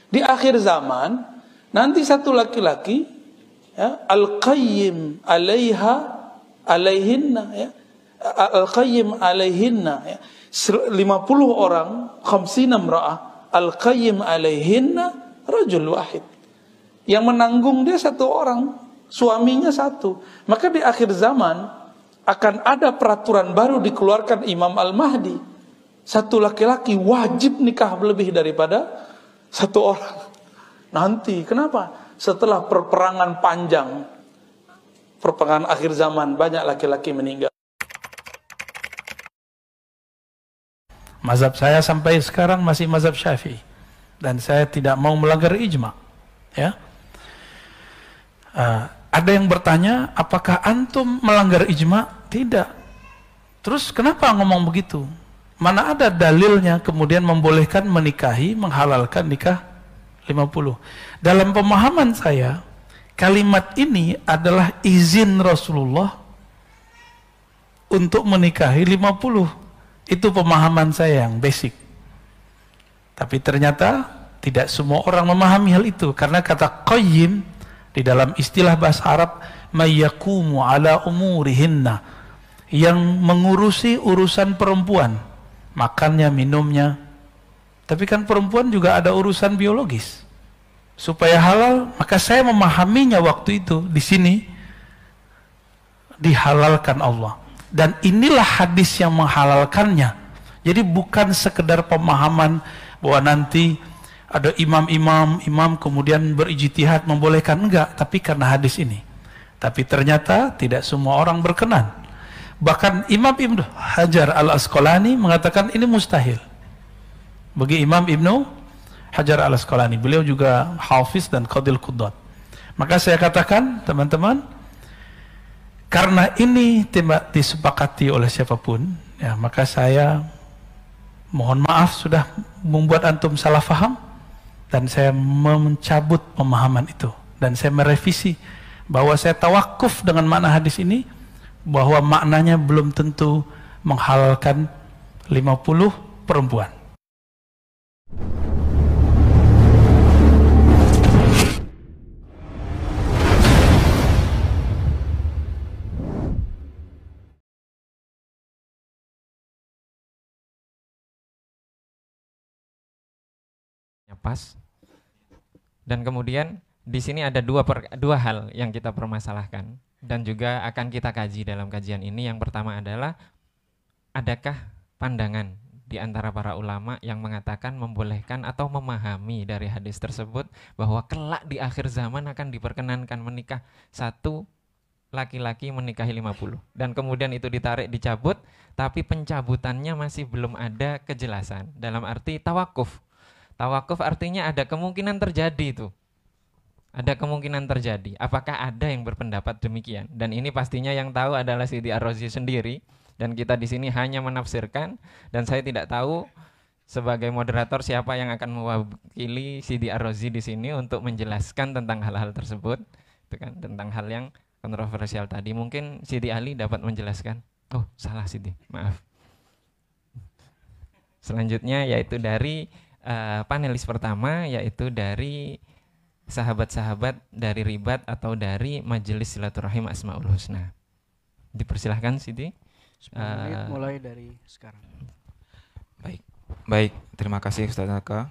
Di akhir zaman nanti satu laki-laki, ya, al-qayyim alaihinna, ya, al-qayyim alaihinna, ya, 50 orang, 50 imra'ah, al-qayyim alaihinna rajul wahid. Yang menanggung dia satu orang, suaminya satu. Maka di akhir zaman akan ada peraturan baru dikeluarkan Imam Al-Mahdi. Satu laki-laki wajib nikah lebih daripada satu orang. Nanti, kenapa? Setelah perperangan panjang, perperangan akhir zaman, banyak laki-laki meninggal. Mazhab saya sampai sekarang masih mazhab Syafi'i, dan saya tidak mau melanggar ijma. Ya, ada yang bertanya, apakah antum melanggar ijma? Tidak. Terus kenapa ngomong begitu? Mana ada dalilnya kemudian membolehkan menikahi, menghalalkan nikah 50? Dalam pemahaman saya, kalimat ini adalah izin Rasulullah untuk menikahi 50. Itu pemahaman saya yang basic. Tapi ternyata tidak semua orang memahami hal itu, karena kata qayyim di dalam istilah bahasa Arab, mayyaqumu ala umurihinna, yang mengurusi urusan perempuan, makannya, minumnya. Tapi kan perempuan juga ada urusan biologis. Supaya halal, maka saya memahaminya waktu itu di sini dihalalkan Allah. Dan inilah hadis yang menghalalkannya. Jadi bukan sekedar pemahaman bahwa nanti ada imam kemudian berijtihad membolehkan, enggak, tapi karena hadis ini. Tapi ternyata tidak semua orang berkenan. Bahkan Imam Ibnu Hajar Al-Asqalani mengatakan ini mustahil. Bagi Imam Ibnu Hajar Al-Asqalani, beliau juga hafiz dan qadil qudat. Maka saya katakan, teman-teman, karena ini tidak disepakati oleh siapapun, ya, maka saya mohon maaf sudah membuat antum salah faham, dan saya mencabut pemahaman itu, dan saya merevisi bahwa saya tawakuf dengan makna hadis ini, bahwa maknanya belum tentu menghalalkan 50 perempuan. Pas. Dan kemudian di sini ada dua hal yang kita permasalahkan dan juga akan kita kaji dalam kajian ini. Yang pertama adalah, adakah pandangan di antara para ulama yang mengatakan membolehkan atau memahami dari hadis tersebut bahwa kelak di akhir zaman akan diperkenankan menikah satu laki-laki menikahi 50, dan kemudian itu dicabut, tapi pencabutannya masih belum ada kejelasan dalam arti tawakuf. Tawakuf artinya ada kemungkinan terjadi itu. Ada kemungkinan terjadi. Apakah ada yang berpendapat demikian? Dan ini pastinya yang tahu adalah Sidi Ar-Razi sendiri, dan kita di sini hanya menafsirkan, dan saya tidak tahu sebagai moderator siapa yang akan mewakili Sidi Ar-Razi di sini untuk menjelaskan tentang hal-hal tersebut. Itu kan tentang hal yang kontroversial tadi. Mungkin Sidi Ali dapat menjelaskan. Oh, salah Sidi, maaf. Selanjutnya yaitu dari panelis pertama, yaitu dari sahabat-sahabat dari Ribat atau dari Majelis Silaturahim Asmaul Husna. Dipersilahkan Sidi. 10 menit mulai dari sekarang. Baik, terima kasih Ustaz Naka.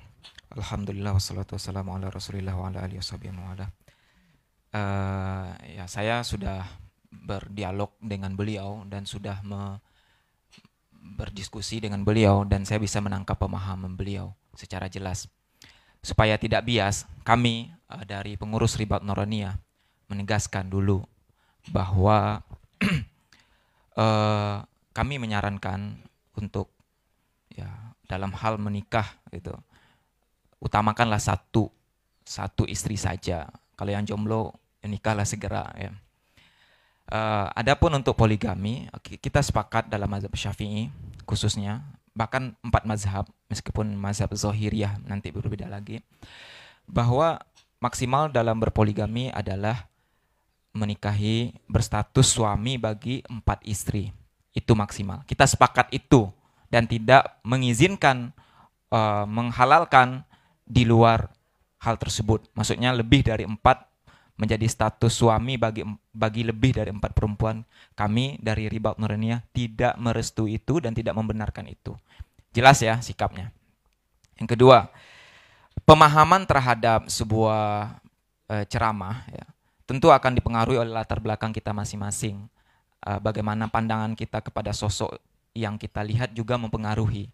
Alhamdulillah wassalatu wassalamu ala Rasulillah wa ala alihi washabihi wa ala. Ya, saya sudah berdialog dengan beliau dan sudah berdiskusi dengan beliau, dan saya bisa menangkap pemahaman beliau secara jelas. Supaya tidak bias, kami dari pengurus Ribat Nuraniyah menegaskan dulu bahwa kami menyarankan untuk, ya, dalam hal menikah itu utamakanlah satu istri saja. Kalau yang jomblo, nikahlah segera, ya. Adapun untuk poligami, kita sepakat dalam mazhab Syafi'i khususnya, bahkan 4 mazhab, meskipun mazhab Zahiriyah nanti berbeda lagi, bahwa maksimal dalam berpoligami adalah menikahi berstatus suami bagi 4 istri. Itu maksimal. Kita sepakat itu, dan tidak mengizinkan, menghalalkan di luar hal tersebut. Maksudnya lebih dari 4 menjadi status suami bagi lebih dari 4 perempuan. Kami dari Ribaut Nuraniyah tidak merestui itu dan tidak membenarkan itu. Jelas ya sikapnya. Yang kedua, pemahaman terhadap sebuah ceramah ya, tentu akan dipengaruhi oleh latar belakang kita masing-masing. Bagaimana pandangan kita kepada sosok yang kita lihat juga mempengaruhi.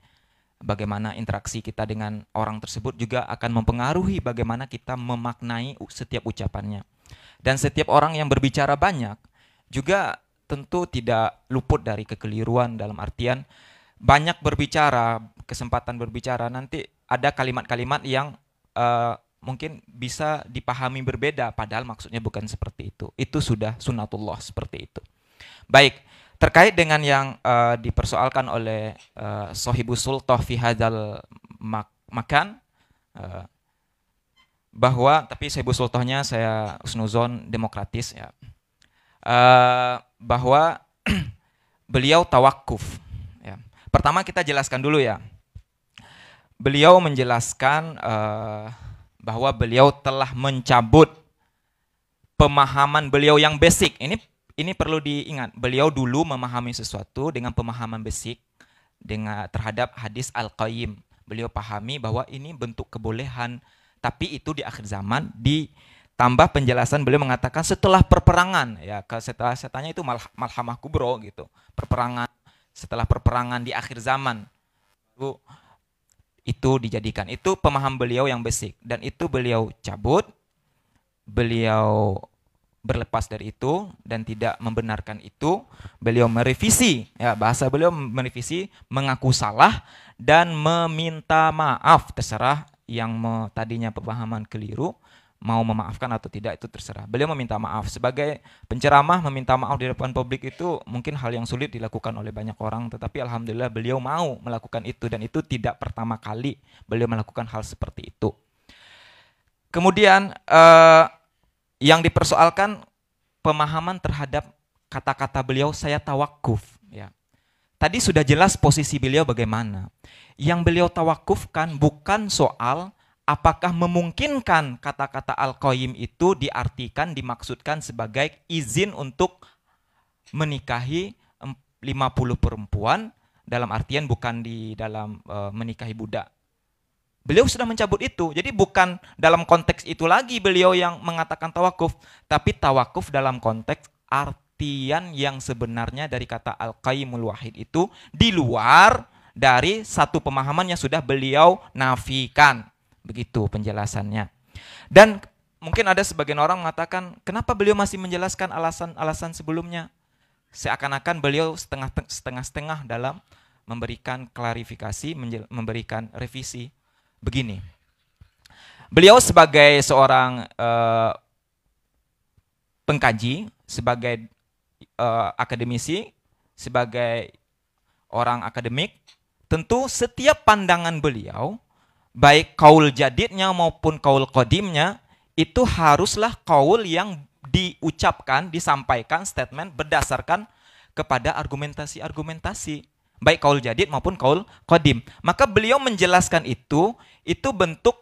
Bagaimana interaksi kita dengan orang tersebut juga akan mempengaruhi bagaimana kita memaknai setiap ucapannya. Dan setiap orang yang berbicara banyak juga tentu tidak luput dari kekeliruan, dalam artian banyak berbicara, kesempatan berbicara, nanti ada kalimat-kalimat yang mungkin bisa dipahami berbeda, padahal maksudnya bukan seperti itu. Itu sudah sunatullah seperti itu. Baik, terkait dengan yang dipersoalkan oleh Sohibus Sultah fi hadzal makan, bahwa, tapi Sohibus Sultahnya saya husnuzon demokratis ya, bahwa beliau tawakuf. Ya. Pertama kita jelaskan dulu ya, beliau menjelaskan bahwa beliau telah mencabut pemahaman beliau yang basic. Ini perlu diingat, beliau dulu memahami sesuatu dengan pemahaman basic terhadap hadis Al-Qayyim. Beliau pahami bahwa ini bentuk kebolehan, tapi itu di akhir zaman. Ditambah penjelasan beliau mengatakan setelah perperangan, ya setelah saya tanya itu malhamah kubro gitu, perperangan, setelah perperangan di akhir zaman, itu dijadikan, itu pemahaman beliau yang basic, dan itu beliau cabut, beliau berlepas dari itu dan tidak membenarkan itu. Beliau merevisi, ya bahasa beliau merevisi, mengaku salah dan meminta maaf. Terserah yang tadinya pemahaman keliru mau memaafkan atau tidak, itu terserah. Beliau meminta maaf. Sebagai penceramah meminta maaf di depan publik itu mungkin hal yang sulit dilakukan oleh banyak orang, tetapi alhamdulillah beliau mau melakukan itu, dan itu tidak pertama kali beliau melakukan hal seperti itu. Kemudian yang dipersoalkan pemahaman terhadap kata-kata beliau, saya tawakuf. Ya. Tadi sudah jelas posisi beliau bagaimana. Yang beliau tawakufkan bukan soal apakah memungkinkan kata-kata Al-Qayyim itu diartikan, dimaksudkan sebagai izin untuk menikahi 50 perempuan, dalam artian bukan di dalam menikahi budak. Beliau sudah mencabut itu, jadi bukan dalam konteks itu lagi beliau yang mengatakan tawakuf, tapi tawakuf dalam konteks artian yang sebenarnya dari kata Al-Qayyimul Wahid itu di luar dari satu pemahaman yang sudah beliau nafikan. Begitu penjelasannya. Dan mungkin ada sebagian orang mengatakan, kenapa beliau masih menjelaskan alasan-alasan sebelumnya? Seakan-akan beliau setengah-setengah dalam memberikan klarifikasi, memberikan revisi. Begini, beliau sebagai seorang pengkaji, sebagai akademisi, sebagai orang akademik, tentu setiap pandangan beliau, baik kaul jadidnya maupun kaul qadimnya, itu haruslah kaul yang diucapkan, disampaikan statement berdasarkan kepada argumentasi-argumentasi, baik kaul jadid maupun kaul qadim. Maka beliau menjelaskan itu bentuk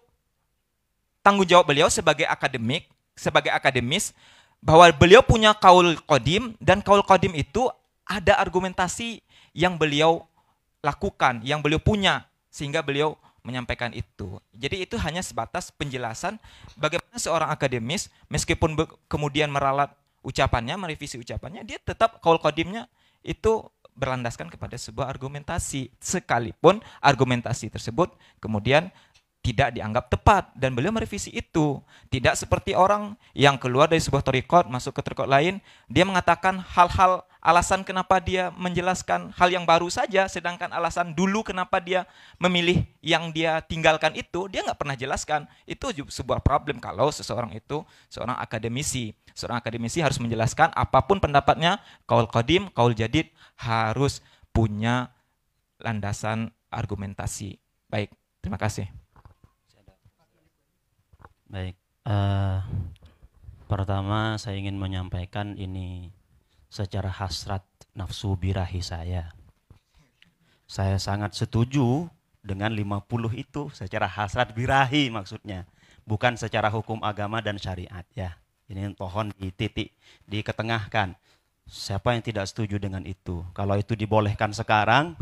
tanggung jawab beliau sebagai akademik, sebagai akademis, bahwa beliau punya kaul qadim, dan kaul qadim itu ada argumentasi yang beliau lakukan, yang beliau punya, sehingga beliau menyampaikan itu. Jadi itu hanya sebatas penjelasan bagaimana seorang akademis, meskipun kemudian meralat ucapannya, merevisi ucapannya, dia tetap kaul qadimnya itu berlandaskan kepada sebuah argumentasi, sekalipun argumentasi tersebut kemudian tidak dianggap tepat, dan beliau merevisi itu. Tidak seperti orang yang keluar dari sebuah thariqat masuk ke thariqat lain, dia mengatakan hal-hal alasan kenapa dia menjelaskan hal yang baru saja, sedangkan alasan dulu kenapa dia memilih yang dia tinggalkan itu dia nggak pernah jelaskan. Itu sebuah problem kalau seseorang itu seorang akademisi. Seorang akademisi harus menjelaskan apapun pendapatnya, kaul qadim, kaul jadid, harus punya landasan argumentasi. Baik, terima kasih. Baik, pertama saya ingin menyampaikan ini secara hasrat nafsu birahi saya. Saya sangat setuju dengan 50 itu secara hasrat birahi maksudnya. bukan secara hukum agama dan syariat ya. Ini pohon di titik diketengahkan. Siapa yang tidak setuju dengan itu? Kalau itu dibolehkan sekarang,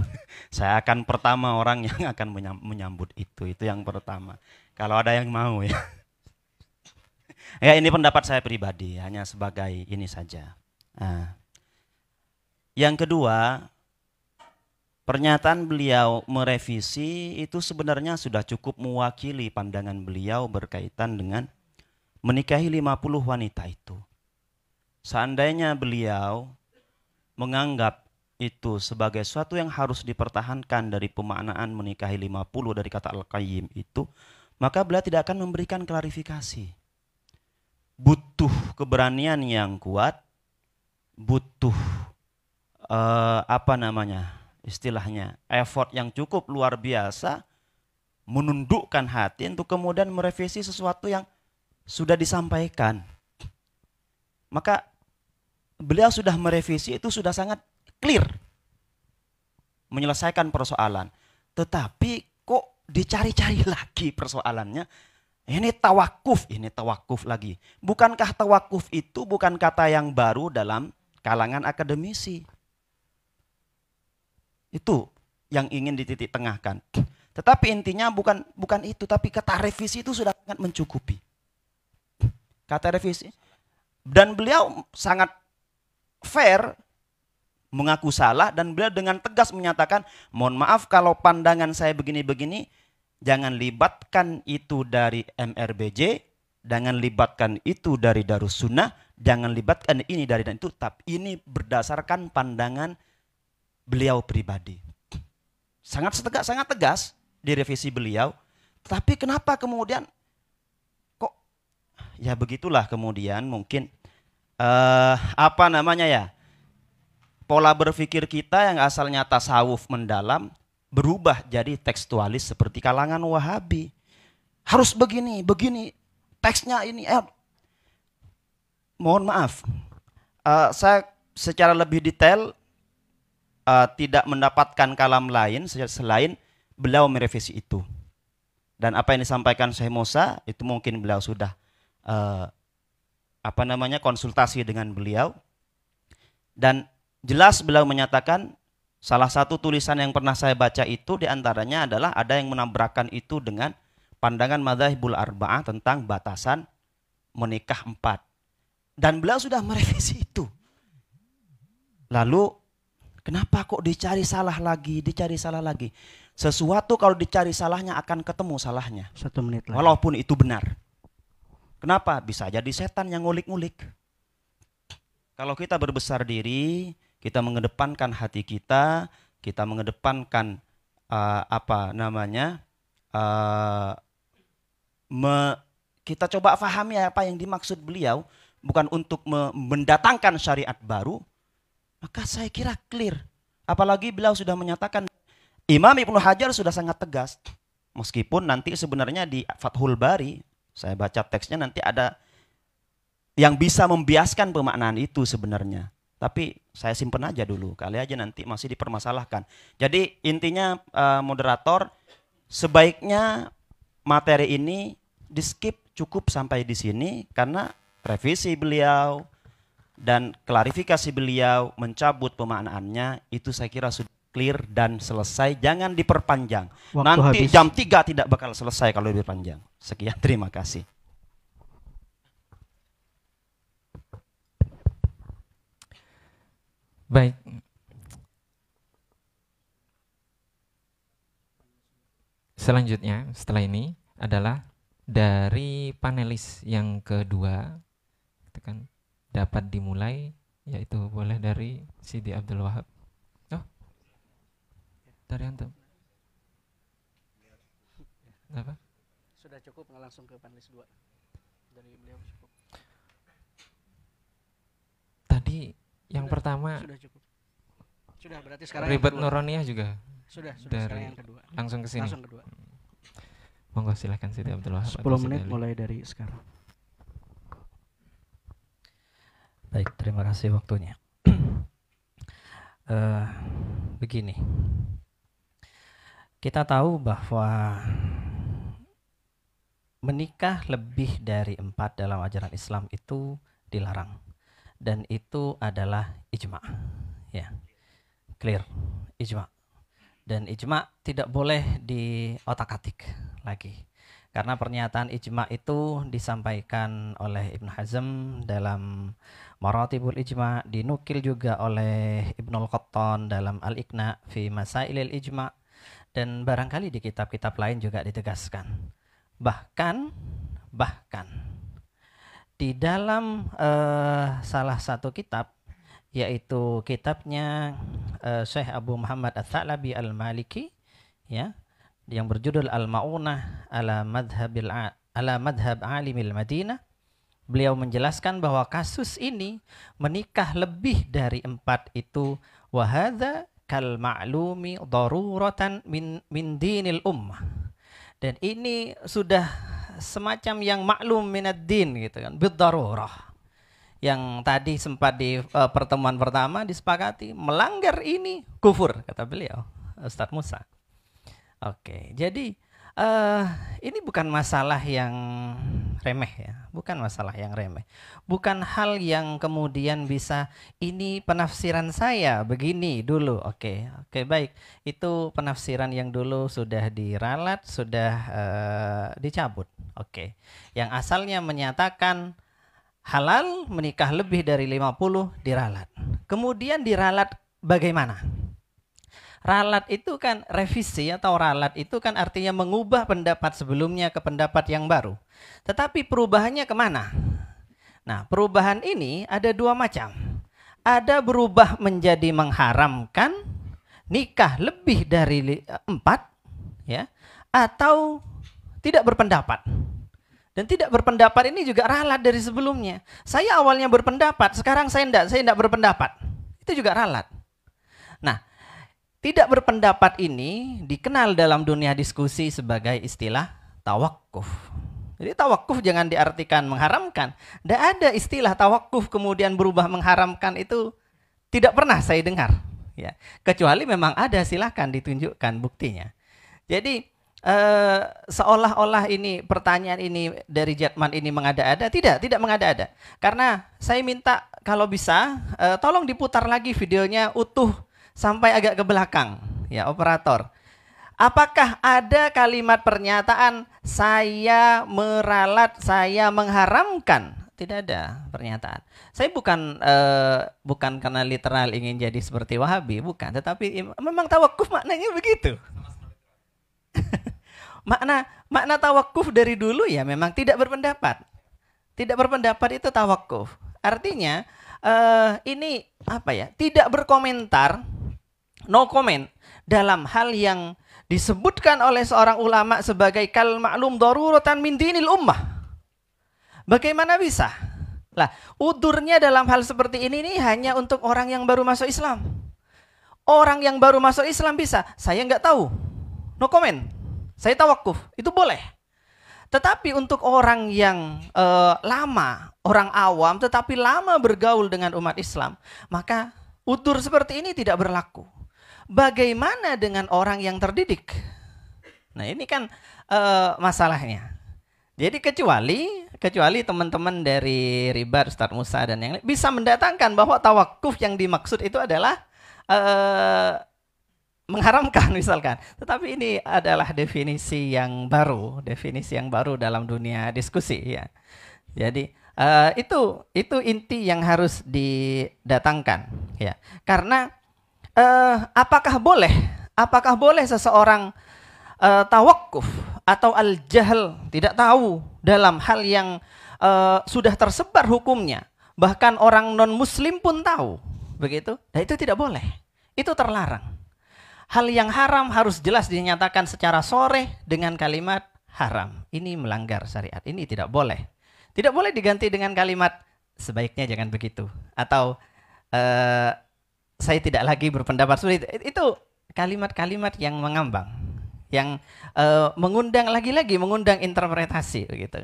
saya akan pertama orang yang akan menyambut itu. Itu yang pertama. Kalau ada yang mau ya. Ya ini pendapat saya pribadi, hanya sebagai ini saja. Nah, yang kedua, pernyataan beliau merevisi itu sebenarnya sudah cukup mewakili pandangan beliau berkaitan dengan menikahi 50 wanita itu. Seandainya beliau menganggap itu sebagai suatu yang harus dipertahankan dari pemaknaan menikahi 50 dari kata Al-Qayyim itu, maka beliau tidak akan memberikan klarifikasi. Butuh keberanian yang kuat, butuh istilahnya effort yang cukup luar biasa, menundukkan hati untuk kemudian merevisi sesuatu yang sudah disampaikan. Maka beliau sudah merevisi itu sudah sangat clear menyelesaikan persoalan. Tetapi kok dicari-cari lagi persoalannya? Ini tawakuf lagi. Bukankah tawakuf itu bukan kata yang baru dalam kalangan akademisi? Itu yang ingin dititik tengahkan. Tetapi intinya bukan itu, tapi kata revisi itu sudah sangat mencukupi. Kata revisi. Dan beliau sangat fair mengaku salah dan beliau dengan tegas menyatakan, mohon maaf kalau pandangan saya begini-begini, jangan libatkan itu dari MRBJ, jangan libatkan itu dari Darus Sunnah, jangan libatkan ini dari dan itu, tapi ini berdasarkan pandangan beliau pribadi. Sangat tegas di revisi beliau. Tapi kenapa kemudian kok ya begitulah kemudian mungkin pola berpikir kita yang asalnya tasawuf mendalam berubah jadi tekstualis seperti kalangan Wahabi. Harus begini, teksnya ini. Mohon maaf, saya secara lebih detail tidak mendapatkan kalam lain selain beliau merevisi itu. Dan apa yang disampaikan Syekh Musa itu mungkin beliau sudah konsultasi dengan beliau. Dan jelas beliau menyatakan salah satu tulisan yang pernah saya baca itu diantaranya adalah ada yang menabrakkan itu dengan pandangan Madzhabul Arba'ah tentang batasan menikah 4. Dan beliau sudah merevisi itu. Lalu kenapa kok dicari salah lagi? Sesuatu kalau dicari salahnya akan ketemu salahnya. 1 menit lagi. Walaupun itu benar. Kenapa? Bisa jadi setan yang ngulik-ngulik. Kalau kita berbesar diri, kita mengedepankan hati kita mengedepankan kita coba pahami apa yang dimaksud beliau, bukan untuk mendatangkan syariat baru, maka saya kira clear. Apalagi beliau sudah menyatakan, Imam Ibnu Hajar sudah sangat tegas. Meskipun nanti sebenarnya di Fathul Bari, saya baca teksnya nanti ada yang bisa membiaskan pemaknaan itu sebenarnya. Tapi saya simpen aja dulu, kali aja nanti masih dipermasalahkan. Jadi intinya moderator, sebaiknya materi ini di skip cukup sampai di sini karena revisi beliau dan klarifikasi beliau mencabut pemaknaannya itu saya kira sudah clear dan selesai. Jangan diperpanjang. Waktu Nanti habis. jam 3 tidak bakal selesai kalau diperpanjang. Sekian, terima kasih. Baik. Selanjutnya setelah ini adalah dari panelis yang kedua, itu kan dapat dimulai, yaitu boleh dari Sidi Abdul Wahab. Oh, dari antum. Apa? Sudah cukup, langsung ke panelis 2. Dari beliau cukup. Tadi yang pertama Sudah cukup. Sudah, berarti sekarang Ribet yang kedua. Nuroniyah juga. Sudah dari sekarang yang kedua. langsung ke sini. Langsung kedua. Monggo silakan Sidi Abdul Wahab. 10 menit mulai dari sekarang. Baik, terima kasih waktunya. Begini, kita tahu bahwa menikah lebih dari 4 dalam ajaran Islam itu dilarang. Dan itu adalah ijma. Ya. Clear. Ijma. Dan ijma tidak boleh diotak-atik lagi. Karena pernyataan ijma itu disampaikan oleh Ibn Hazm dalam Maratibul Ijma, dinukil juga oleh Ibnul Qattan dalam Al-Iqna fi Masailil Ijma, dan barangkali di kitab-kitab lain juga ditegaskan. Bahkan di dalam salah satu kitab, yaitu kitabnya Syekh Abu Muhammad Ats-Tsalabi Al-Maliki, ya, yang berjudul Al-Ma'unah ala madhab alimil Madinah. Beliau menjelaskan bahwa kasus ini menikah lebih dari 4 itu wahadza kal ma'lumi daruratan min dinil ummah. Dan ini sudah semacam yang maklum minad din gitu kan, bidarurah. Yang tadi sempat di pertemuan pertama disepakati melanggar ini kufur, kata beliau, Ustadz Musa. Oke, jadi ini bukan masalah yang remeh ya, bukan masalah yang remeh, bukan hal yang kemudian bisa ini penafsiran saya begini dulu. Oke, baik, itu penafsiran yang dulu sudah diralat, sudah dicabut. Oke, yang asalnya menyatakan halal menikah lebih dari 50 diralat. Kemudian diralat bagaimana? Ralat itu kan revisi, atau ralat itu kan artinya mengubah pendapat sebelumnya ke pendapat yang baru. Tetapi perubahannya kemana? Nah, perubahan ini ada 2 macam. Ada berubah menjadi mengharamkan nikah lebih dari 4, ya, atau tidak berpendapat. Dan tidak berpendapat ini juga ralat dari sebelumnya. Saya awalnya berpendapat, sekarang saya tidak berpendapat. Itu juga ralat. Nah, tidak berpendapat ini dikenal dalam dunia diskusi sebagai istilah tawakuf. Jadi tawakuf jangan diartikan mengharamkan. Tidak ada istilah tawakuf kemudian berubah mengharamkan, itu tidak pernah saya dengar. Ya. Kecuali memang ada, silahkan ditunjukkan buktinya. Jadi seolah-olah ini pertanyaan ini dari Jatman ini mengada-ada. Tidak mengada-ada. Karena saya minta kalau bisa tolong diputar lagi videonya utuh sampai agak ke belakang, ya operator. Apakah ada kalimat pernyataan saya meralat, saya mengharamkan? Tidak ada pernyataan. Saya bukan karena literal ingin jadi seperti Wahabi, bukan. Tetapi memang tawakuf maknanya begitu. makna tawakuf dari dulu ya memang tidak berpendapat. Tidak berpendapat itu tawakuf. Artinya ini apa ya? Tidak berkomentar. No comment dalam hal yang disebutkan oleh seorang ulama sebagai kal ma'lum daruratan min dinil ummah. Bagaimana bisa? Lah, udurnya dalam hal seperti ini hanya untuk orang yang baru masuk Islam. Orang yang baru masuk Islam bisa, saya nggak tahu. No comment. Saya tawakuf, itu boleh. Tetapi untuk orang yang lama, orang awam tetapi lama bergaul dengan umat Islam, maka udur seperti ini tidak berlaku. Bagaimana dengan orang yang terdidik? Nah, ini kan masalahnya. Jadi kecuali teman-teman dari Ribat, Ustadz Musa dan yang lain bisa mendatangkan bahwa tawakuf yang dimaksud itu adalah mengharamkan misalkan. Tetapi ini adalah definisi yang baru dalam dunia diskusi ya. Jadi itu inti yang harus didatangkan ya. Karena apakah boleh seseorang tawakuf atau al-jahl, tidak tahu dalam hal yang sudah tersebar hukumnya, bahkan orang non muslim pun tahu begitu? Nah, itu tidak boleh, itu terlarang. Hal yang haram harus jelas dinyatakan secara sharih dengan kalimat haram, ini melanggar syariat, ini tidak boleh. Tidak boleh diganti dengan kalimat sebaiknya jangan begitu, atau saya tidak lagi berpendapat seperti itu. Itu kalimat-kalimat yang mengambang, yang mengundang interpretasi begitu.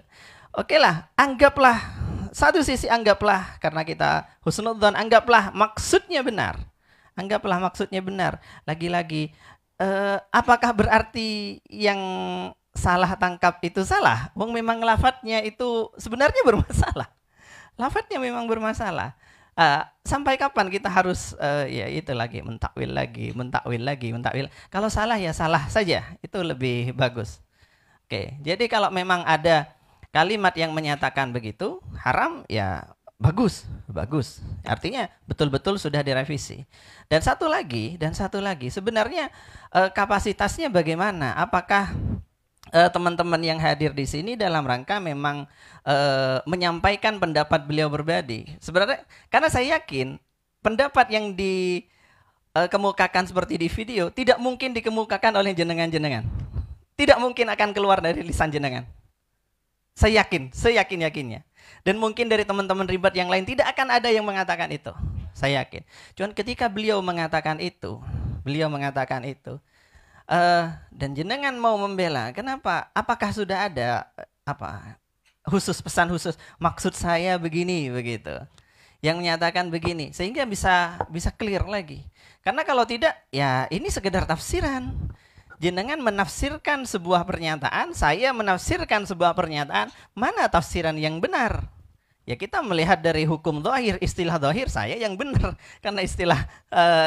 Oke lah, anggaplah satu sisi, anggaplah karena kita husnudzon, anggaplah maksudnya benar. Lagi-lagi apakah berarti yang salah tangkap itu salah. Wong memang lafadznya itu sebenarnya bermasalah. Lafadznya memang bermasalah. Sampai kapan kita harus ya itu lagi mentakwil lagi. Kalau salah ya salah saja, itu lebih bagus. Oke, jadi kalau memang ada kalimat yang menyatakan begitu haram ya bagus. Artinya betul-betul sudah direvisi. Dan satu lagi sebenarnya kapasitasnya bagaimana? Apakah teman-teman yang hadir di sini dalam rangka memang menyampaikan pendapat beliau berbeda. Sebenarnya karena saya yakin pendapat yang dikemukakan seperti di video tidak mungkin dikemukakan oleh jenengan-jenengan. Tidak mungkin akan keluar dari lisan jenengan. Saya yakin-yakinnya. Dan mungkin dari teman-teman ribat yang lain tidak akan ada yang mengatakan itu. Saya yakin. Cuman ketika beliau mengatakan itu, dan jenengan mau membela, kenapa? Apakah sudah ada pesan khusus? Maksud saya begini begitu. Yang menyatakan begini sehingga bisa clear lagi. Karena kalau tidak, ya ini sekedar tafsiran. Jenengan menafsirkan sebuah pernyataan, saya menafsirkan sebuah pernyataan, mana tafsiran yang benar? Ya kita melihat dari hukum dhahir, istilah dhahir saya yang benar. Karena istilah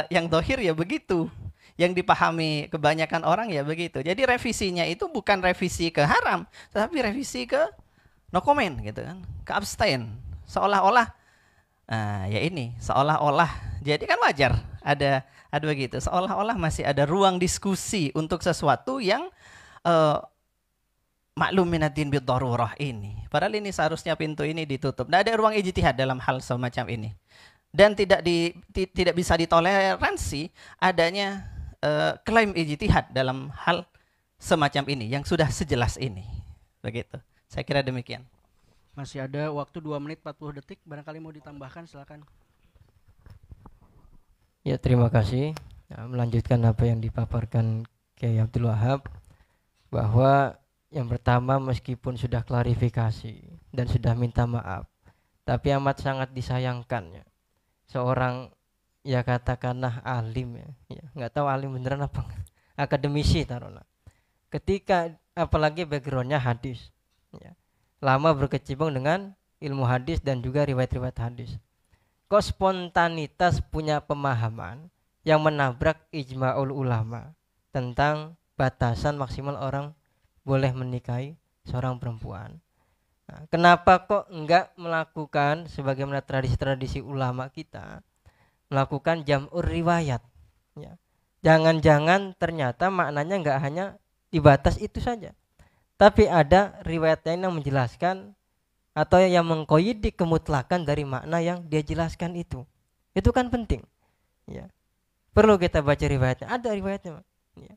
yang dhahir ya begitu. Yang dipahami kebanyakan orang ya begitu. Jadi revisinya itu bukan revisi ke haram, tetapi revisi ke no comment gitu kan, ke abstain. Seolah-olah seolah-olah. Jadi kan wajar ada begitu. Seolah-olah masih ada ruang diskusi untuk sesuatu yang maklum minatin bid-darurah ini. Padahal ini seharusnya pintu ini ditutup. Tidak ada ruang ijtihad dalam hal semacam ini. Dan tidak bisa ditoleransi adanya klaim ijtihad dalam hal semacam ini yang sudah sejelas ini. Begitu. Saya kira demikian. Masih ada waktu 2 menit 40 detik. Barangkali mau ditambahkan, silakan. Ya, terima kasih. Melanjutkan apa yang dipaparkan Kiai Abdul Wahab, bahwa yang pertama meskipun sudah klarifikasi dan sudah minta maaf, tapi amat sangat disayangkan ya, seorang ya katakanlah alim ya, nggak tahu alim beneran apa, akademisi taruhlah, ketika apalagi backgroundnya hadis ya, lama berkecimpung dengan ilmu hadis dan juga riwayat-riwayat hadis, kok spontanitas punya pemahaman yang menabrak ijma'ul ulama tentang batasan maksimal orang boleh menikahi seorang perempuan. Nah, kenapa kok enggak melakukan sebagaimana tradisi-tradisi ulama kita, melakukan jam'ur riwayat ya. Jangan-jangan ternyata maknanya enggak hanya dibatas itu saja, tapi ada riwayat lain yang menjelaskan atau yang mengkoyidi kemutlakan dari makna yang dia jelaskan itu. Itu kan penting ya. Perlu kita baca riwayatnya, ada riwayatnya ya.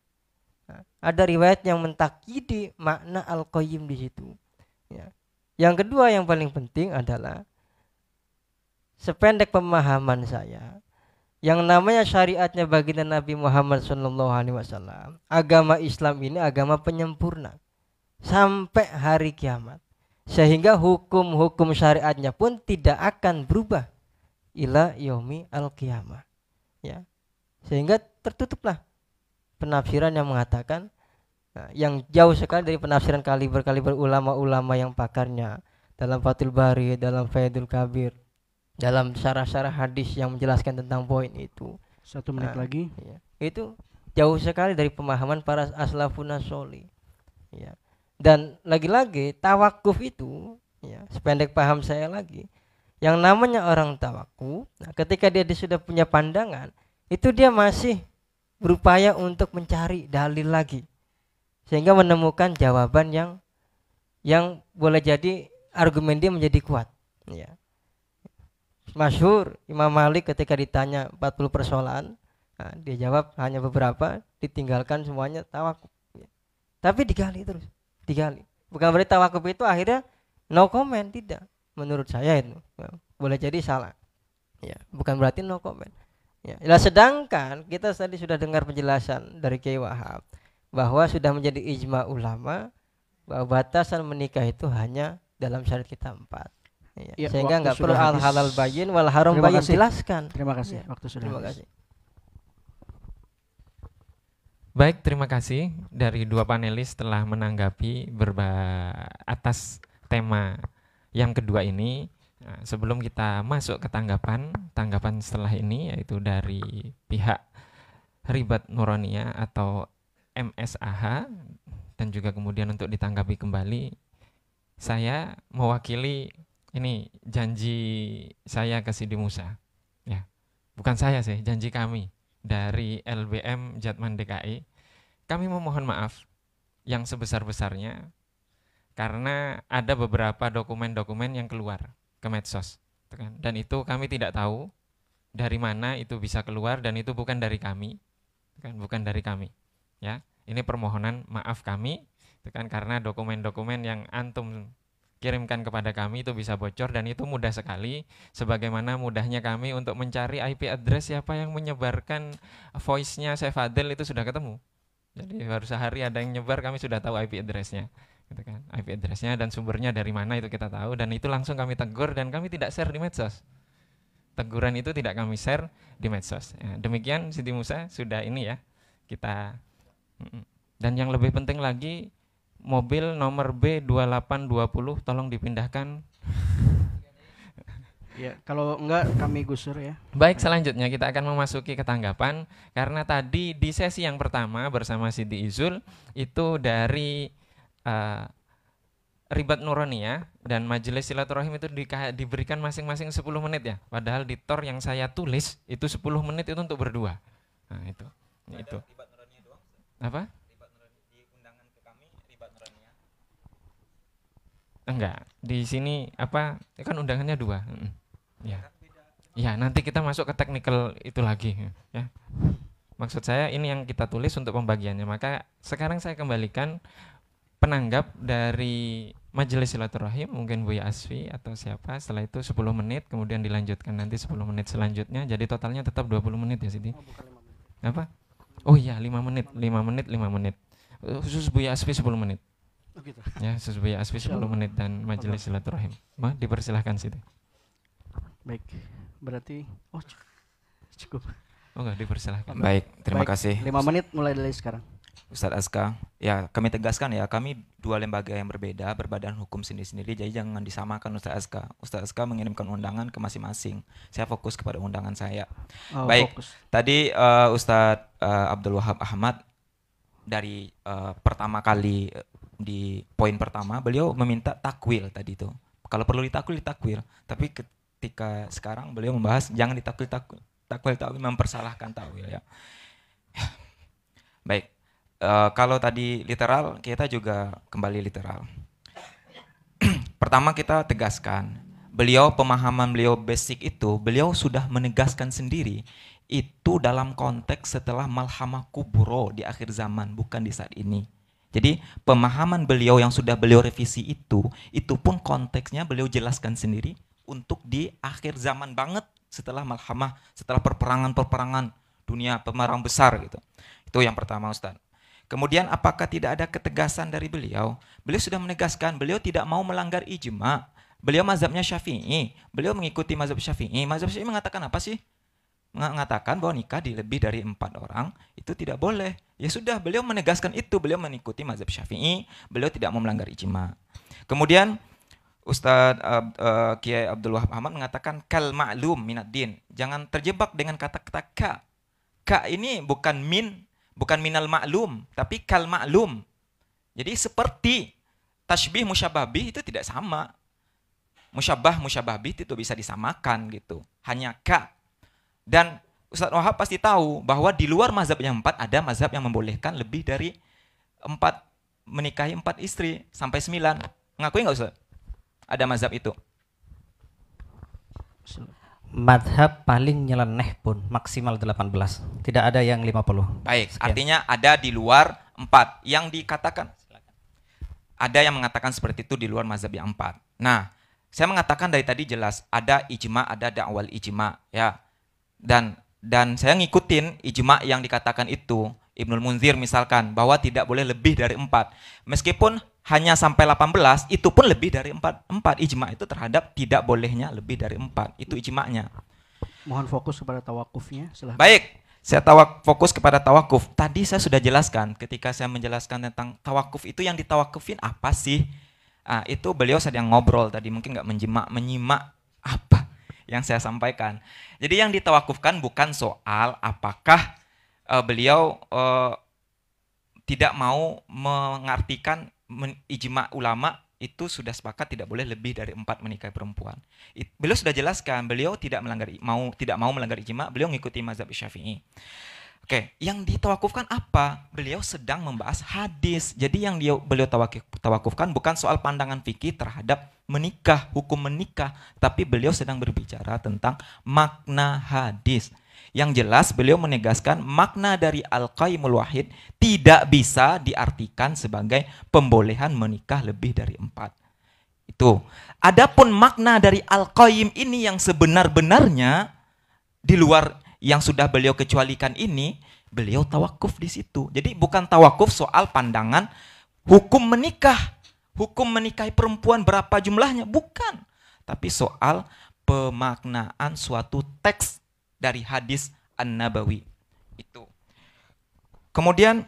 Nah, ada riwayat yang mentakyidi makna al-qayyim di situ ya. Yang kedua yang paling penting adalah sependek pemahaman saya, yang namanya syariatnya baginda Nabi Muhammad SAW, agama Islam ini agama penyempurna sampai hari kiamat, sehingga hukum-hukum syariatnya pun tidak akan berubah ila yaumi al-qiyamah ya. Sehingga tertutuplah penafsiran yang mengatakan yang jauh sekali dari penafsiran kaliber ulama-ulama yang pakarnya dalam Fathul Bari, dalam Faidul Kabir, dalam syarah-syarah hadis yang menjelaskan tentang poin itu. 1 menit lagi ya, itu jauh sekali dari pemahaman para aslafun sholih ya. Dan lagi-lagi tawakuf itu ya, sependek paham saya lagi, yang namanya orang tawakuf, ketika dia sudah punya pandangan, itu dia masih berupaya untuk mencari dalil lagi sehingga menemukan jawaban yang boleh jadi argumen dia menjadi kuat ya. Masyhur Imam Malik ketika ditanya 40 persoalan, dia jawab hanya beberapa, ditinggalkan semuanya tawakuf ya. Tapi digali terus, bukan berarti tawakuf itu akhirnya no comment, tidak. Menurut saya itu boleh jadi salah ya, bukan berarti no comment ya. Sedangkan kita tadi sudah dengar penjelasan dari Kiai Wahab bahwa sudah menjadi ijma ulama bahwa batasan menikah itu hanya dalam syariat kita 4 ya. Sehingga nggak perlu al halal bayin wal haram bayin, jelaskan. Terima kasih. Ya. Waktu sudah Terima habis. kasih. Baik, terima kasih dari dua panelis telah menanggapi atas tema yang kedua ini. Nah, sebelum kita masuk ke tanggapan setelah ini yaitu dari pihak Ribat Nuronia atau MSAH dan juga kemudian untuk ditanggapi kembali, saya mewakili ini janji saya ke Sidi Musa. Ya, bukan saya sih, janji kami dari LBM Jatman DKI. Kami memohon maaf yang sebesar-besarnya karena ada beberapa dokumen-dokumen yang keluar ke medsos, dan itu kami tidak tahu dari mana itu bisa keluar dan itu bukan dari kami, bukan dari kami. Ya, ini permohonan maaf kami, karena dokumen-dokumen yang antum kirimkan kepada kami itu bisa bocor dan itu mudah sekali. Sebagaimana mudahnya kami untuk mencari IP address siapa yang menyebarkan voice-nya Syekh Fadil itu sudah ketemu. Jadi baru sehari ada yang nyebar, kami sudah tahu IP address-nya. IP address-nya dan sumbernya dari mana itu kita tahu, dan itu langsung kami tegur dan kami tidak share di medsos. Teguran itu tidak kami share di medsos. Ya, demikian Siti Musa sudah ini ya kita. Dan yang lebih penting lagi, mobil nomor B2820 tolong dipindahkan. Ya, kalau enggak kami gusur ya. Baik, selanjutnya kita akan memasuki ke tanggapan, karena tadi di sesi yang pertama bersama Siti Izul itu dari Ribat Nuronia dan Majelis Silaturahim itu diberikan masing-masing 10 menit ya. Padahal di tor yang saya tulis itu 10 menit itu untuk berdua. Nah, itu. Itu. Ribat Nuronia doang? Apa? Ribat Nuronia di undangan ke kami, Ribat Nuronia. Enggak, di sini apa? Kan undangannya 2. Ya. Ya, nanti kita masuk ke technical itu lagi ya. Maksud saya ini yang kita tulis untuk pembagiannya. Maka sekarang saya kembalikan penanggap dari Majelis Silaturahim, mungkin Buya Asfi atau siapa. Setelah itu 10 menit, kemudian dilanjutkan nanti 10 menit selanjutnya. Jadi totalnya tetap 20 menit ya Siti. Apa? Oh iya, 5 menit. Khusus Buya Asfi 10 menit. Oh gitu. Ya, khusus Buya Asfi 10 menit dan Majelis Silaturahim. Dipersilahkan Siti. Baik, berarti cukup. Oh enggak, dipersilahkan. Baik, terima kasih. 5 menit mulai dari sekarang. Ustadz Aska, ya kami tegaskan ya, kami dua lembaga yang berbeda, berbadan hukum sendiri-sendiri, jadi jangan disamakan Ustadz Aska. Ustadz Aska mengirimkan undangan ke masing-masing, saya fokus kepada undangan saya. Baik, fokus. Tadi Ustadz Abdul Wahab Ahmad dari pertama kali di poin pertama, beliau meminta takwil tadi itu. Kalau perlu ditakwil, tapi ketika sekarang beliau membahas jangan takwil mempersalahkan takwil ya. Baik. Kalau tadi literal, kita juga kembali literal. Pertama kita tegaskan, pemahaman beliau basic itu, beliau sudah menegaskan sendiri, itu dalam konteks setelah malhamah kubro di akhir zaman, bukan di saat ini. Jadi pemahaman beliau yang sudah beliau revisi itu pun konteksnya beliau jelaskan sendiri untuk di akhir zaman banget, setelah malhamah, setelah perperangan dunia, pemerang besar gitu. Itu yang pertama Ustaz. Kemudian apakah tidak ada ketegasan dari beliau? Beliau sudah menegaskan, beliau tidak mau melanggar ijma. Beliau mazhabnya Syafi'i, beliau mengikuti mazhab Syafi'i. Mazhab Syafi'i mengatakan apa sih? Mengatakan bahwa nikah di lebih dari 4 orang itu tidak boleh. Ya sudah, beliau menegaskan itu, beliau mengikuti mazhab Syafi'i, beliau tidak mau melanggar ijma. Kemudian Ustadz Kiai Abdul Wahab Ahmad mengatakan kal ma'lum minad din. Jangan terjebak dengan kata-kata ka. Ka ini bukan minal ma'lum, tapi kal ma'lum. Jadi seperti tasbih musyababih itu tidak sama. Musyababih itu bisa disamakan gitu. Hanya ka. Dan Ustadz Wahab pasti tahu bahwa di luar mazhab yang 4 ada mazhab yang membolehkan lebih dari 4 menikahi 4 istri sampai 9. Ngakui nggak Ustadz? Ada mazhab itu. Madhab paling nyeleneh pun maksimal 18. Tidak ada yang 50. Baik, Sekian. artinya ada di luar 4. Yang dikatakan, ada yang mengatakan seperti itu di luar mazhab yang 4. Nah, saya mengatakan dari tadi jelas, ada ijma, ada da'wal ijma. Ya. Dan saya ngikutin ijma yang dikatakan itu. Ibnul Munzir misalkan, bahwa tidak boleh lebih dari 4. Meskipun hanya sampai 18, itu pun lebih dari 4. Ijma itu terhadap tidak bolehnya lebih dari 4. Itu ijma'nya. Mohon fokus kepada tawakufnya. Silahkan. Baik, Saya fokus kepada tawakuf. Tadi saya sudah jelaskan ketika saya menjelaskan tentang tawakuf itu, yang ditawakufin apa sih? Itu beliau sedang ngobrol tadi, mungkin nggak menyimak apa yang saya sampaikan. Jadi yang ditawakufkan bukan soal apakah beliau tidak mau mengartikan ijma ulama itu sudah sepakat tidak boleh lebih dari 4 menikahi perempuan. Beliau sudah jelaskan, beliau tidak mau melanggar ijma, beliau mengikuti mazhab Syafi'i. Oke, yang ditawakufkan apa? Beliau sedang membahas hadis. Jadi yang beliau tawakufkan bukan soal pandangan fikih terhadap menikah, hukum menikah, tapi beliau sedang berbicara tentang makna hadis. Yang jelas beliau menegaskan makna dari Al-Qaimul Wahid tidak bisa diartikan sebagai pembolehan menikah lebih dari 4. Itu. Adapun makna dari Al-Qaim ini yang sebenar-benarnya di luar yang sudah beliau kecualikan ini, beliau tawakuf di situ. Jadi bukan tawakuf soal pandangan hukum menikah, hukum menikahi perempuan berapa jumlahnya, bukan. Tapi soal pemaknaan suatu teks dari hadis An-Nabawi itu. Kemudian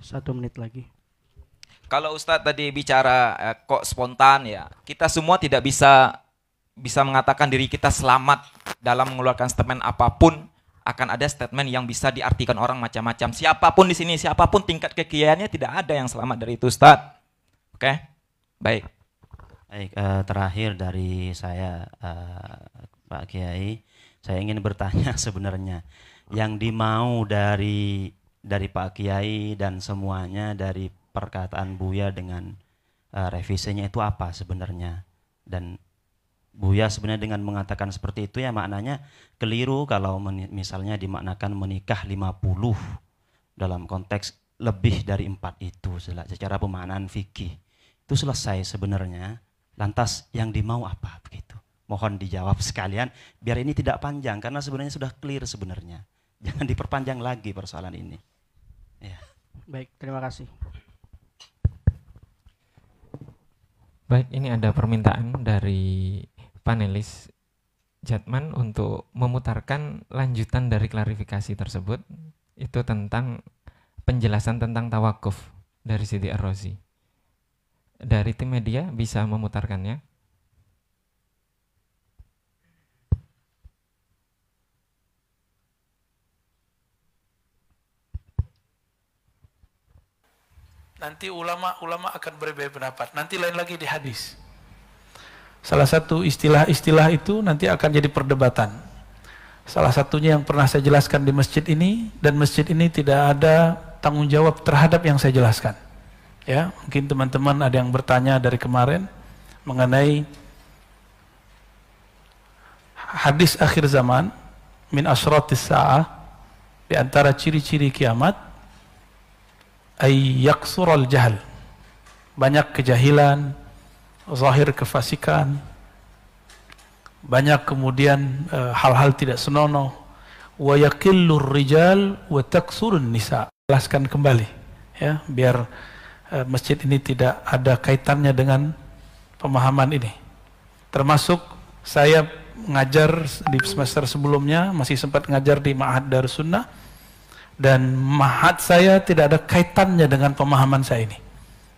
1 menit lagi. Kalau Ustadz tadi bicara kok spontan ya, kita semua tidak bisa mengatakan diri kita selamat dalam mengeluarkan statement apapun. Akan ada statement yang bisa diartikan orang macam-macam. Siapapun di sini, siapapun tingkat kekiaiannya, tidak ada yang selamat dari itu, Ustadz. Oke? Baik. Baik, terakhir dari saya, Pak Kiai, saya ingin bertanya sebenarnya yang dimau dari Pak Kiai dan semuanya dari perkataan Buya dengan revisinya itu apa sebenarnya? Dan Buya sebenarnya dengan mengatakan seperti itu ya maknanya keliru kalau misalnya dimaknakan menikah 50 dalam konteks lebih dari 4 itu secara pemaknaan fikih. Itu selesai sebenarnya. Lantas yang dimau apa begitu? Mohon dijawab sekalian biar ini tidak panjang karena sebenarnya sudah clear sebenarnya. Jangan diperpanjang lagi persoalan ini. Ya. Baik, terima kasih. Baik, ini ada permintaan dari panelis Jatman untuk memutarkan lanjutan dari klarifikasi tersebut. Itu tentang penjelasan tentang tawakuf dari Siti Ar-Razi. Dari tim media bisa memutarkannya. Nanti ulama akan berbeda pendapat. Nanti lain lagi di hadis. Salah satu istilah-istilah itu nanti akan jadi perdebatan. Salah satunya yang pernah saya jelaskan di masjid ini, dan masjid ini tidak ada tanggung jawab terhadap yang saya jelaskan. Ya, mungkin teman-teman ada yang bertanya dari kemarin mengenai hadis akhir zaman min asyratis sa'ah, di antara ciri-ciri kiamat ay yaksural jahal, banyak kejahilan, zahir kefasikan, banyak kemudian hal-hal tidak senonoh, wa yaqillur rijal wa taksurun nisa. Jelaskan kembali ya, biar masjid ini tidak ada kaitannya dengan pemahaman ini. Termasuk saya ngajar di semester sebelumnya, masih sempat ngajar di Ma'had Darus Sunnah, dan ma'had saya tidak ada kaitannya dengan pemahaman saya ini.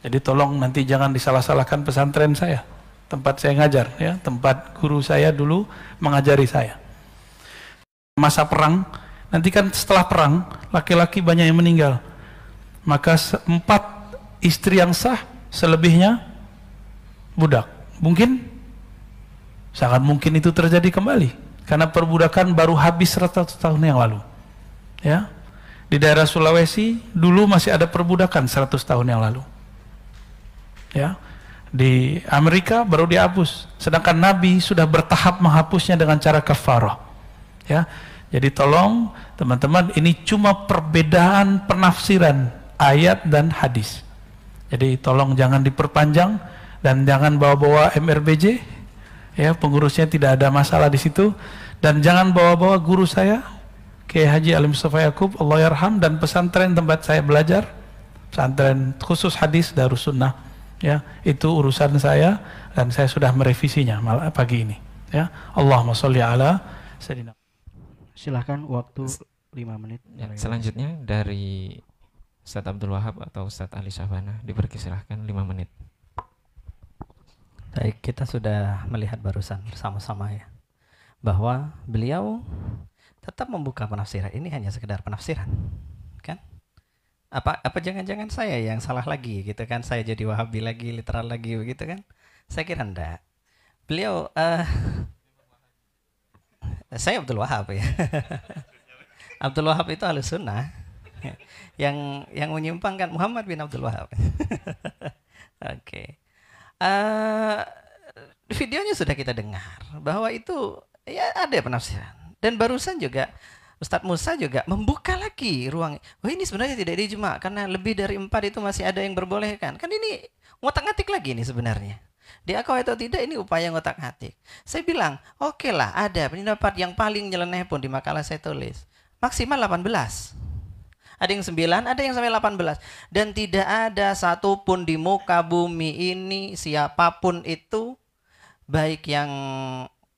Jadi tolong nanti jangan disalah-salahkan pesantren saya, tempat saya ngajar, ya, tempat guru saya dulu mengajari saya. Masa perang, nanti kan setelah perang laki-laki banyak yang meninggal, maka 4 istri yang sah, selebihnya budak. Mungkin? Sangat mungkin itu terjadi kembali, karena perbudakan baru habis 100 tahun yang lalu. Ya. Di daerah Sulawesi dulu masih ada perbudakan 100 tahun yang lalu. Ya. Di Amerika baru dihapus, sedangkan Nabi sudah bertahap menghapusnya dengan cara kafarah. Ya. Jadi tolong teman-teman, ini cuma perbedaan penafsiran ayat dan hadis. Jadi tolong jangan diperpanjang dan jangan bawa-bawa MRBJ. Ya, pengurusnya tidak ada masalah di situ, dan jangan bawa-bawa guru saya Kiai Haji Ali Mustafa Yaqub, Allah yarham, dan pesantren tempat saya belajar, pesantren khusus hadis Darus Sunnah. Ya, itu urusan saya dan saya sudah merevisinya malah pagi ini. Ya, Allahumma sholli ala sayyidina. Silahkan waktu 5 menit. Ya, selanjutnya dari Ustadz Abdul Wahab atau Ustadz Ali Syahbana, dipersilahkan 5 menit. Baik, kita sudah melihat barusan bersama-sama ya, bahwa beliau tetap membuka penafsiran. Ini hanya sekedar penafsiran, kan? Apa jangan-jangan saya yang salah lagi gitu kan? Saya jadi Wahabi lagi, literal lagi begitu kan? Saya kira enggak. Beliau saya Abdul Wahab ya. Abdul Wahab itu Ahlus Sunnah. yang menyimpangkan Muhammad bin Abdul Wahab. Oke. Videonya sudah kita dengar bahwa itu ya ada penafsiran. Dan barusan juga Ustadz Musa juga membuka lagi ruang. Wah, ini sebenarnya tidak dijma karena lebih dari 4 itu masih ada yang berbolehkan. Kan ini ngotak-ngatik lagi nih sebenarnya. Diakui atau tidak ini upaya ngotak-ngatik. Saya bilang, oke lah, ada pendapat yang paling nyeleneh pun di makalah saya tulis. Maksimal 18. Ada yang 9, ada yang sampai 18. Dan tidak ada satupun di muka bumi ini siapapun itu, baik yang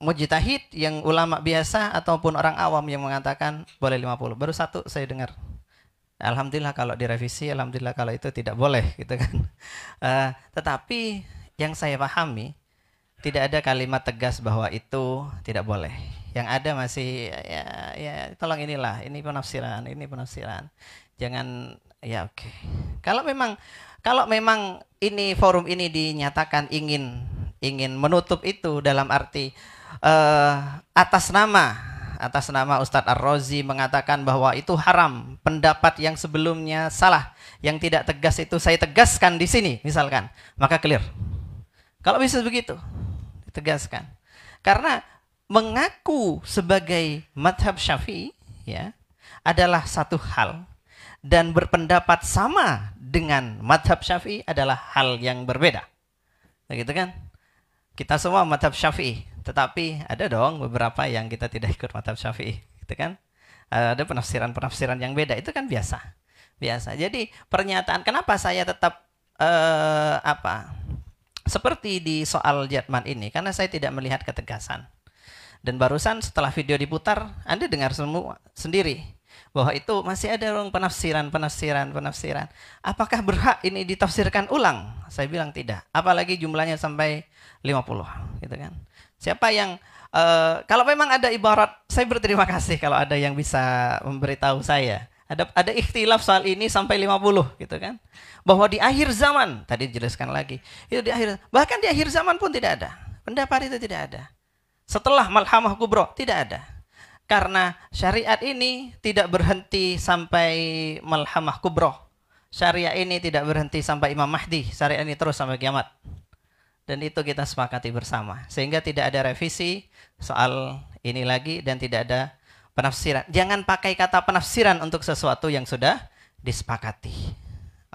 mujtahid, yang ulama biasa ataupun orang awam yang mengatakan boleh 50. Baru satu saya dengar. Alhamdulillah kalau direvisi, alhamdulillah kalau itu tidak boleh gitu kan. Tetapi yang saya pahami tidak ada kalimat tegas bahwa itu tidak boleh. Yang ada masih ya tolong inilah, ini penafsiran. Jangan ya oke. Kalau memang ini forum ini dinyatakan ingin menutup itu dalam arti atas nama Ustadz Ar-Razi mengatakan bahwa itu haram, pendapat yang sebelumnya salah, yang tidak tegas itu saya tegaskan di sini misalkan, maka clear. Kalau bisa begitu, ditegaskan. Karena mengaku sebagai madhab Syafi'i ya adalah satu hal, dan berpendapat sama dengan madhab Syafi'i adalah hal yang berbeda. Begitu kan? Kita semua madhab Syafi'i, tetapi ada dong beberapa yang kita tidak ikut madhab Syafi'i, gitu kan? Ada penafsiran yang beda, itu kan biasa. Jadi pernyataan kenapa saya tetap seperti di soal Jatman ini, karena saya tidak melihat ketegasan. Dan barusan setelah video diputar, Anda dengar semua sendiri bahwa itu masih ada ruang penafsiran. Apakah berhak ini ditafsirkan ulang? Saya bilang tidak. Apalagi jumlahnya sampai 50, gitu kan? Siapa yang kalau memang ada ibarat, saya berterima kasih kalau ada yang bisa memberitahu saya. Ada ikhtilaf soal ini sampai 50, gitu kan? Bahwa di akhir zaman, tadi dijelaskan lagi, itu bahkan di akhir zaman pun tidak ada. Pendapat itu tidak ada. Setelah Malhamah Kubro tidak ada. Karena syariat ini tidak berhenti sampai Malhamah Kubro. Syariat ini tidak berhenti sampai Imam Mahdi. Syariat ini terus sampai kiamat. Dan itu kita sepakati bersama. Sehingga tidak ada revisi soal ini lagi dan tidak ada penafsiran. Jangan pakai kata penafsiran untuk sesuatu yang sudah disepakati.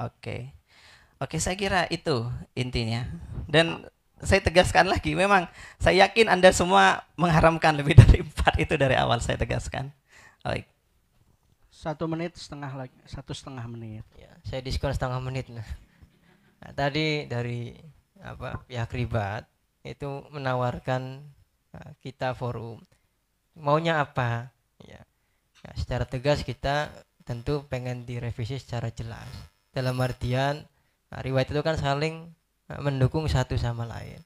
Oke, saya kira itu intinya. Dan saya tegaskan lagi, memang saya yakin Anda semua mengharamkan lebih dari 4 itu dari awal saya tegaskan. Baik. 1 menit setengah lagi, 1,5 menit. Ya, saya diskon setengah menit. Nah, tadi dari pihak ribat itu menawarkan kita forum. Maunya apa? Ya, secara tegas kita tentu pengen direvisi secara jelas. Dalam artian riwayat itu kan saling mendukung satu sama lain.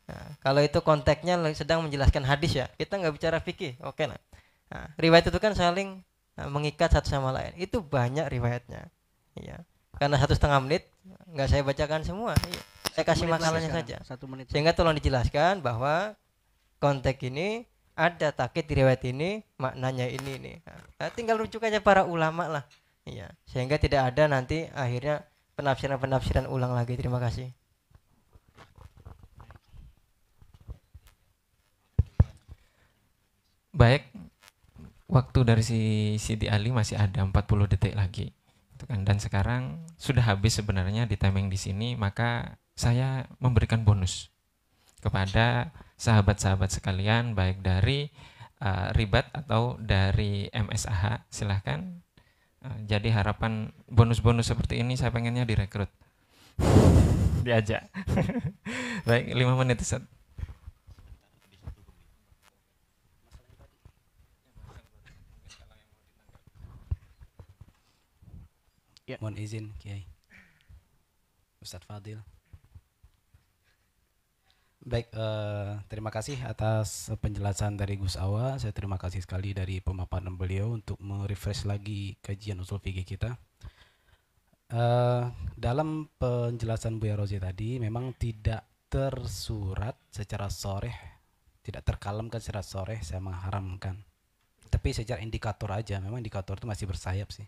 Nah, kalau itu konteksnya sedang menjelaskan hadis ya, kita nggak bicara fikih, oke lah. Nah, riwayat itu kan saling mengikat satu sama lain. Itu banyak riwayatnya, ya. Karena 1,5 menit nggak saya bacakan semua. Ya. Saya kasih makalahnya saja. 1 menit. Sehingga tolong dijelaskan bahwa konteks ini ada takkit di riwayat ini, maknanya ini. Nah, tinggal rujuk aja para ulama lah. Ya. Sehingga tidak ada nanti akhirnya penafsiran ulang lagi. Terima kasih. Baik, waktu dari si Siti Ali masih ada 40 detik lagi, dan sekarang sudah habis sebenarnya di timing di sini, maka saya memberikan bonus kepada sahabat-sahabat sekalian, baik dari Ribat atau dari MSAH, silahkan. Jadi harapan bonus-bonus seperti ini saya pengennya direkrut, diajak. Baik, 5 menit Ustaz. Ya. Mohon izin Kiai. Ustadz Fadil. Baik, terima kasih atas penjelasan dari Gus Awa. Saya terima kasih sekali dari pemaparan beliau untuk merefresh lagi kajian usul fikih kita. Dalam penjelasan Buya Rozi tadi memang tidak tersurat secara soreh, tidak terkalamkan secara soreh saya mengharamkan. Tapi secara indikator aja, memang indikator itu masih bersayap sih.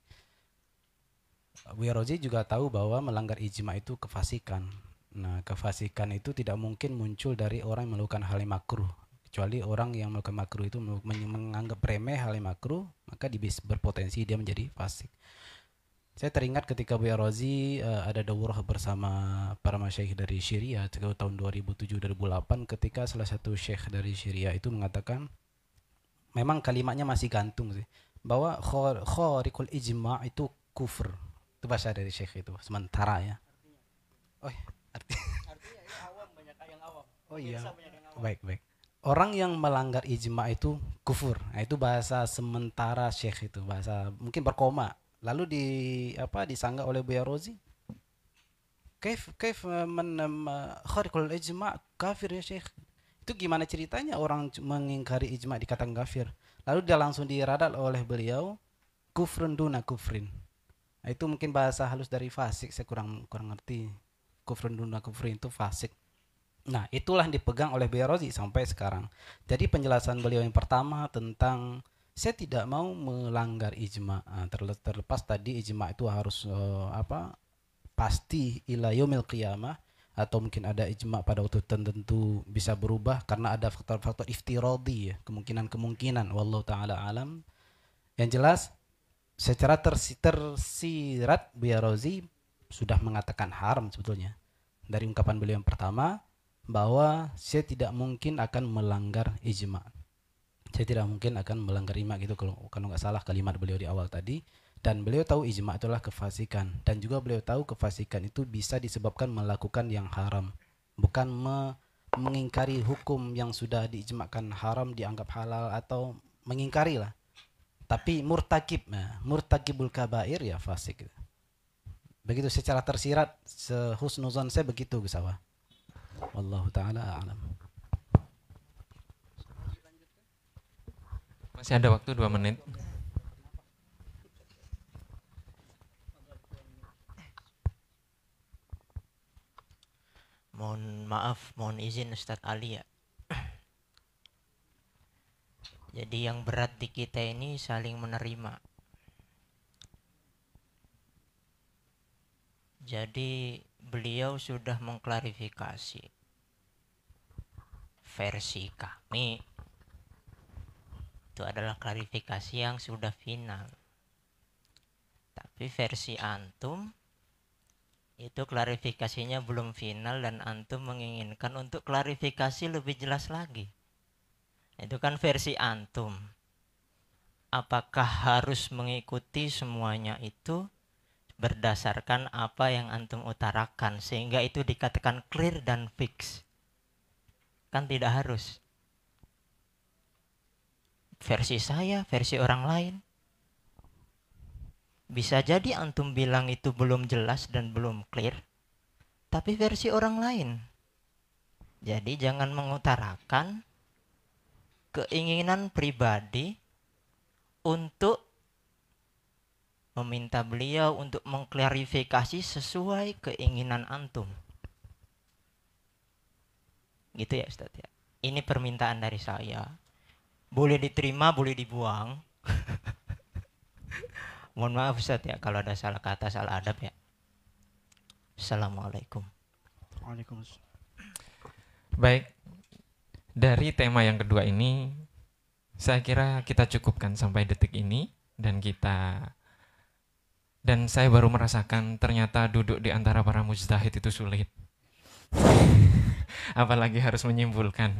Buya Rozi juga tahu bahwa melanggar ijma itu kefasikan. Nah, kefasikan itu tidak mungkin muncul dari orang yang melakukan hal yang makruh. Kecuali orang yang melakukan makruh itu menganggap remeh hal yang makruh, maka berpotensi dia menjadi fasik. Saya teringat ketika Buya Rozi ada daurah bersama para masyayikh dari Syria tahun 2007-2008 ketika salah satu syekh dari Syria itu mengatakan, memang kalimatnya masih gantung sih, bahwa khariqul ijma' itu kufur. Itu bahasa dari syekh itu, sementara ya. Oh, artinya ya awam, banyak yang awam. Oh iya. Baik. Orang yang melanggar ijma itu kufur. Nah, itu bahasa sementara syekh itu, bahasa mungkin berkoma. Lalu disanggah oleh Buya Rozi. Kaif khariqul ijma' kafir ya syekh. Itu gimana ceritanya orang mengingkari ijma' dikatakan kafir. Lalu dia langsung diradat oleh beliau kufrun duna kufrin. Nah, itu mungkin bahasa halus dari fasik, saya kurang ngerti. Kufrun duna kufrin itu fasik. Nah, itulah yang dipegang oleh Buya Rozi sampai sekarang. Jadi penjelasan beliau yang pertama tentang saya tidak mau melanggar ijma. Terlepas tadi ijma itu harus pasti ila yaumil qiyamah, atau mungkin ada ijma pada waktu tertentu bisa berubah karena ada faktor-faktor iftiradi ya, kemungkinan wallahu taala alam. Yang jelas secara tersirat Buya Rozi sudah mengatakan haram sebetulnya dari ungkapan beliau yang pertama, bahwa saya tidak mungkin akan melanggar ijma. Saya tidak mungkin akan melanggar ijma gitu kalau nggak salah kalimat beliau di awal tadi. Dan beliau tahu ijma itulah kefasikan, dan juga beliau tahu kefasikan itu bisa disebabkan melakukan yang haram, bukan mengingkari hukum yang sudah diijmakan haram dianggap halal atau mengingkari lah. Tapi murtakibul kabair ya fasik. Begitu secara tersirat, sehusnuzon saya begitu Gus Awa. Wallahu taala a'lam. Masih ada waktu 2 menit. Mohon maaf, mohon izin Ustadz Ali ya. Jadi yang berat di kita ini saling menerima. Jadi beliau sudah mengklarifikasi versi kami. Itu adalah klarifikasi yang sudah final. Tapi versi antum itu klarifikasinya belum final dan antum menginginkan untuk klarifikasi lebih jelas lagi. Itu kan versi antum. Apakah harus mengikuti semuanya itu berdasarkan apa yang antum utarakan sehingga itu dikatakan clear dan fix? Kan tidak harus. Versi saya, versi orang lain. Bisa jadi antum bilang itu belum jelas dan belum clear, tapi versi orang lain. Jadi jangan mengutarakan keinginan pribadi untuk meminta beliau untuk mengklarifikasi sesuai keinginan antum. Gitu ya Ustaz ya. Ini permintaan dari saya. Boleh diterima, boleh dibuang. Mohon maaf Ustaz ya kalau ada salah kata, salah adab ya. Assalamualaikum. Waalaikumsalam. Baik. Dari tema yang kedua ini saya kira kita cukupkan sampai detik ini, dan saya baru merasakan ternyata duduk di antara para mujtahid itu sulit. Apalagi harus menyimpulkan.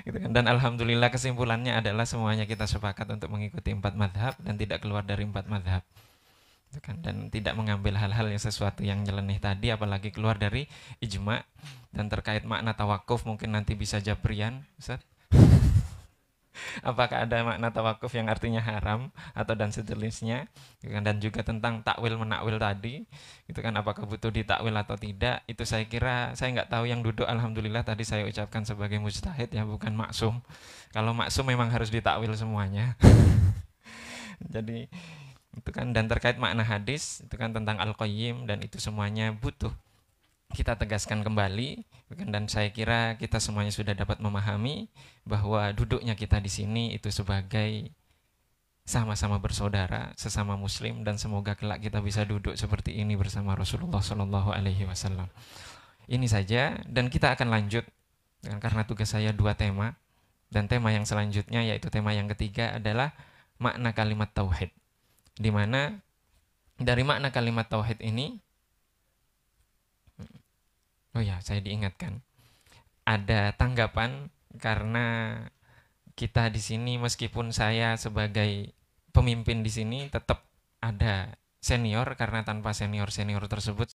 Gitu kan. Dan alhamdulillah kesimpulannya adalah semuanya kita sepakat untuk mengikuti 4 madhab dan tidak keluar dari 4 madhab. Gitu kan. Dan tidak mengambil hal-hal yang sesuatu yang nyeleneh tadi, apalagi keluar dari ijma. Dan terkait makna tawakuf mungkin nanti bisa Jabrian, Ustaz. Apakah ada makna tawakuf yang artinya haram atau dan sejenisnya, dan juga tentang takwil menakwil tadi, itu kan apakah butuh ditakwil atau tidak, itu saya kira saya nggak tahu. Yang duduk alhamdulillah tadi saya ucapkan sebagai mujtahid ya, bukan maksum. Kalau maksum memang harus ditakwil semuanya. Jadi itu kan, dan terkait makna hadis itu kan tentang al-qayyim, dan itu semuanya butuh kita tegaskan kembali, dan saya kira kita semuanya sudah dapat memahami bahwa duduknya kita di sini itu sebagai sama-sama bersaudara, sesama muslim, dan semoga kelak kita bisa duduk seperti ini bersama Rasulullah Shallallahu Alaihi Wasallam. Ini saja, dan kita akan lanjut karena tugas saya 2 tema, dan tema yang selanjutnya yaitu tema yang ketiga adalah makna kalimat tauhid, di mana dari makna kalimat tauhid ini, oh ya, saya diingatkan ada tanggapan karena kita di sini meskipun saya sebagai pemimpin di sini tetap ada senior, karena tanpa senior tersebut